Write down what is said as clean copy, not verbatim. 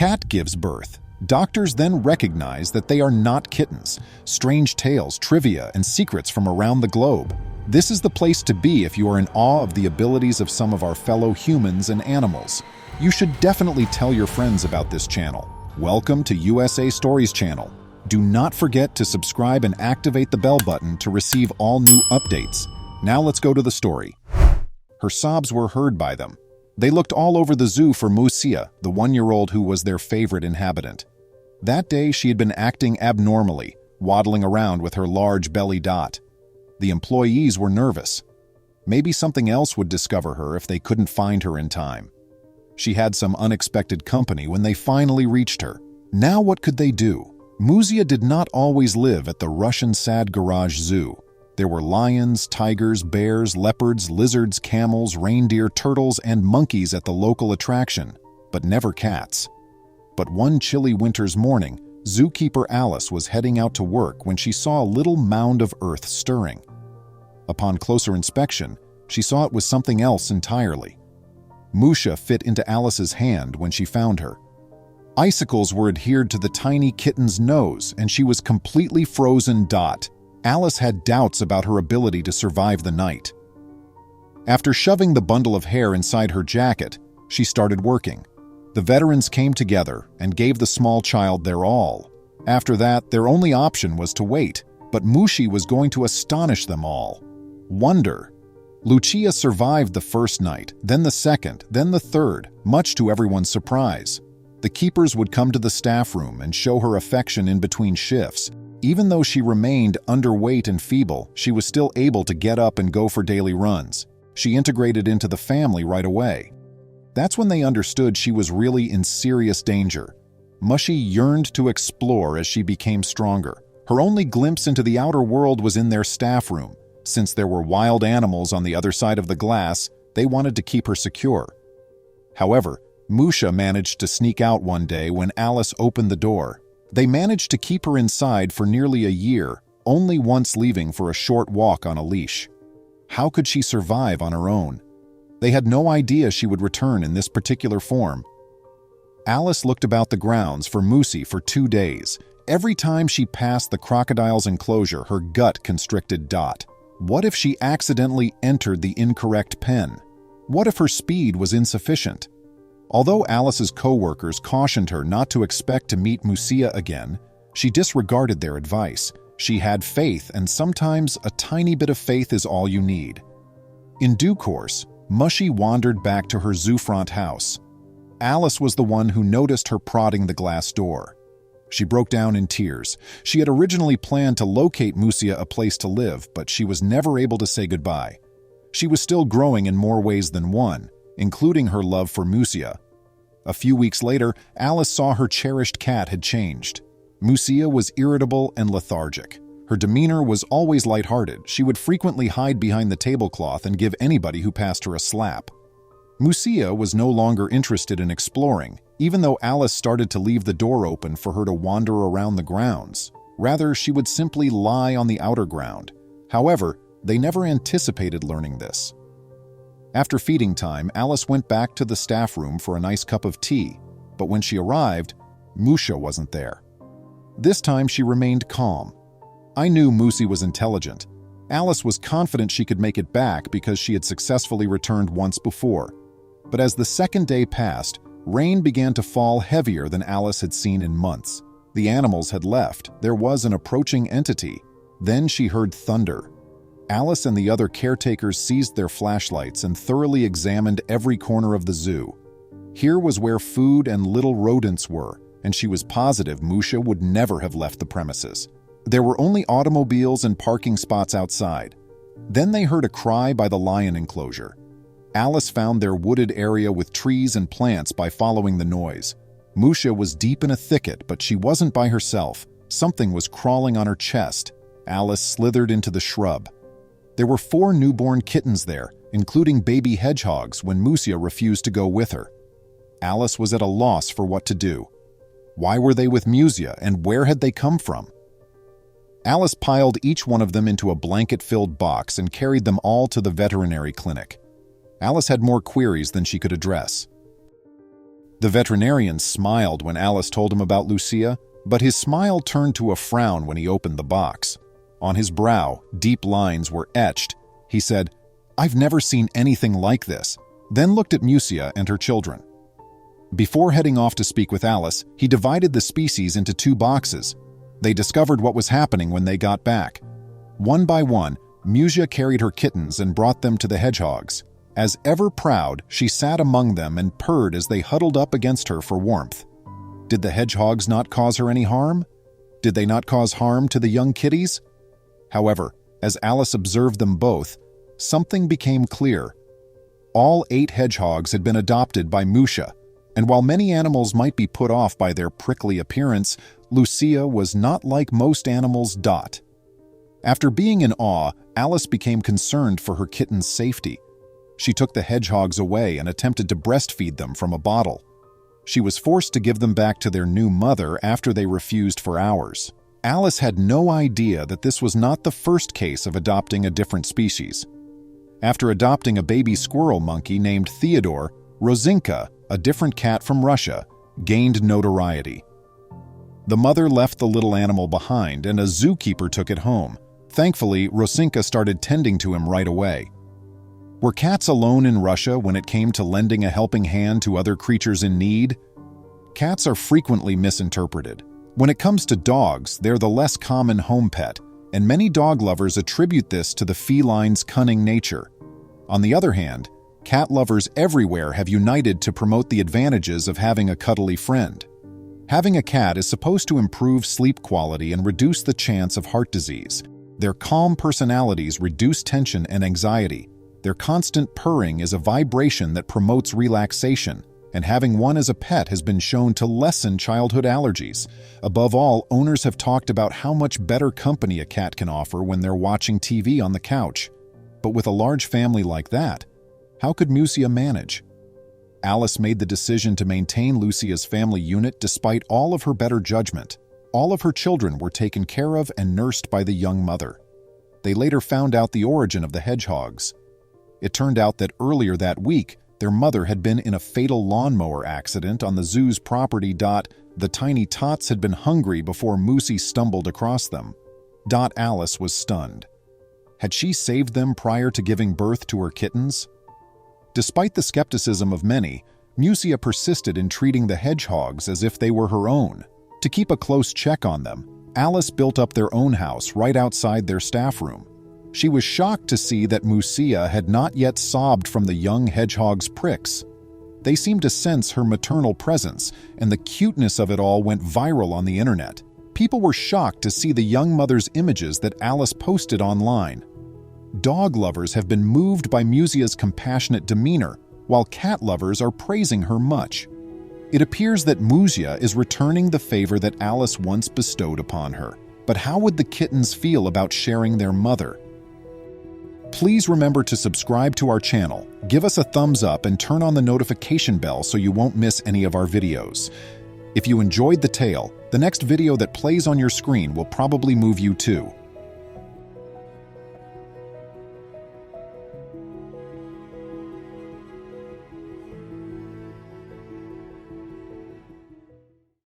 cat gives birth. Doctors then recognize that they are not kittens. Strange tales, trivia, and secrets from around the globe. This is the place to be if you are in awe of the abilities of some of our fellow humans and animals. You should definitely tell your friends about this channel. Welcome to USA Stories channel. Do not forget to subscribe and activate the bell button to receive all new updates. Now let's go to the story. Her sobs were heard by them. They looked all over the zoo for Musia, the 1-year-old who was their favorite inhabitant. That day she had been acting abnormally, waddling around with her large belly dot. The employees were nervous. Maybe something else would discover her if they couldn't find her in time. She had some unexpected company when they finally reached her. Now what could they do? Musia did not always live at the Russian Sad Garage Zoo. There were lions, tigers, bears, leopards, lizards, camels, reindeer, turtles, and monkeys at the local attraction, but never cats. But one chilly winter's morning, zookeeper Alice was heading out to work when she saw a little mound of earth stirring. Upon closer inspection, she saw it was something else entirely. Musia fit into Alice's hand when she found her. Icicles were adhered to the tiny kitten's nose, and she was completely frozen. Alice had doubts about her ability to survive the night. After shoving the bundle of hair inside her jacket, she started working. The veterans came together and gave the small child their all. After that, their only option was to wait, but Musia was going to astonish them all. Wonder. Lucia survived the first night, then the second, then the third, much to everyone's surprise. The keepers would come to the staff room and show her affection in between shifts. Even though she remained underweight and feeble, she was still able to get up and go for daily runs. She integrated into the family right away. That's when they understood she was really in serious danger. Musia yearned to explore as she became stronger. Her only glimpse into the outer world was in their staff room. Since there were wild animals on the other side of the glass, they wanted to keep her secure. However, Musia managed to sneak out one day when Alice opened the door. They managed to keep her inside for nearly a year, only once leaving for a short walk on a leash. How could she survive on her own? They had no idea she would return in this particular form. Alice looked about the grounds for Musia for 2 days. Every time she passed the crocodile's enclosure, her gut constricted. What if she accidentally entered the incorrect pen? What if her speed was insufficient? Although Alice's co-workers cautioned her not to expect to meet Musia again, she disregarded their advice. She had faith, and sometimes a tiny bit of faith is all you need. In due course, Musia wandered back to her zoofront house. Alice was the one who noticed her prodding the glass door. She broke down in tears. She had originally planned to locate Musia a place to live, but she was never able to say goodbye. She was still growing in more ways than one, including her love for Musia. A few weeks later, Alice saw her cherished cat had changed. Musia was irritable and lethargic. Her demeanor was always lighthearted. She would frequently hide behind the tablecloth and give anybody who passed her a slap. Musia was no longer interested in exploring, even though Alice started to leave the door open for her to wander around the grounds. Rather, she would simply lie on the outer ground. However, they never anticipated learning this. After feeding time, Alice went back to the staff room for a nice cup of tea, but when she arrived, Musia wasn't there. This time she remained calm. I knew Musia was intelligent. Alice was confident she could make it back because she had successfully returned once before. But as the second day passed, rain began to fall heavier than Alice had seen in months. The animals had left. There was an approaching entity. Then she heard thunder. Alice and the other caretakers seized their flashlights and thoroughly examined every corner of the zoo. Here was where food and little rodents were, and she was positive Musia would never have left the premises. There were only automobiles and parking spots outside. Then they heard a cry by the lion enclosure. Alice found their wooded area with trees and plants by following the noise. Musia was deep in a thicket, but she wasn't by herself. Something was crawling on her chest. Alice slithered into the shrub. There were 4 newborn kittens there, including baby hedgehogs, when Musia refused to go with her. Alice was at a loss for what to do. Why were they with Musia, and where had they come from? Alice piled each one of them into a blanket-filled box and carried them all to the veterinary clinic. Alice had more queries than she could address. The veterinarian smiled when Alice told him about Lucia, but his smile turned to a frown when he opened the box. On his brow, deep lines were etched. He said, "I've never seen anything like this," then looked at Musia and her children. Before heading off to speak with Alice, he divided the species into 2 boxes. They discovered what was happening when they got back. One by one, Musia carried her kittens and brought them to the hedgehogs. As ever proud, she sat among them and purred as they huddled up against her for warmth. Did the hedgehogs not cause her any harm? Did they not cause harm to the young kitties? However, as Alice observed them both, something became clear. All 8 hedgehogs had been adopted by Musia, and while many animals might be put off by their prickly appearance, Lucia was not like most animals. After being in awe, Alice became concerned for her kittens' safety. She took the hedgehogs away and attempted to breastfeed them from a bottle. She was forced to give them back to their new mother after they refused for hours. Alice had no idea that this was not the first case of adopting a different species. After adopting a baby squirrel monkey named Theodore, Rosinka, a different cat from Russia, gained notoriety. The mother left the little animal behind and a zookeeper took it home. Thankfully, Rosinka started tending to him right away. Were cats alone in Russia when it came to lending a helping hand to other creatures in need? Cats are frequently misinterpreted. When it comes to dogs, they're the less common home pet, and many dog lovers attribute this to the feline's cunning nature. On the other hand, cat lovers everywhere have united to promote the advantages of having a cuddly friend. Having a cat is supposed to improve sleep quality and reduce the chance of heart disease. Their calm personalities reduce tension and anxiety. Their constant purring is a vibration that promotes relaxation, and having one as a pet has been shown to lessen childhood allergies. Above all, owners have talked about how much better company a cat can offer when they're watching TV on the couch. But with a large family like that, how could Musia manage? Alice made the decision to maintain Lucia's family unit despite all of her better judgment. All of her children were taken care of and nursed by the young mother. They later found out the origin of the hedgehogs. It turned out that earlier that week, their mother had been in a fatal lawnmower accident on the zoo's property. The tiny tots had been hungry before Musia stumbled across them. Alice was stunned. Had she saved them prior to giving birth to her kittens? Despite the skepticism of many, Musia persisted in treating the hedgehogs as if they were her own. To keep a close check on them, Alice built up their own house right outside their staff room. She was shocked to see that Musia had not yet sobbed from the young hedgehog's pricks. They seemed to sense her maternal presence, and the cuteness of it all went viral on the internet. People were shocked to see the young mother's images that Alice posted online. Dog lovers have been moved by Musia's compassionate demeanor, while cat lovers are praising her much. It appears that Musia is returning the favor that Alice once bestowed upon her. But how would the kittens feel about sharing their mother? Please remember to subscribe to our channel, give us a thumbs up, and turn on the notification bell so you won't miss any of our videos. If you enjoyed the tale, the next video that plays on your screen will probably move you too.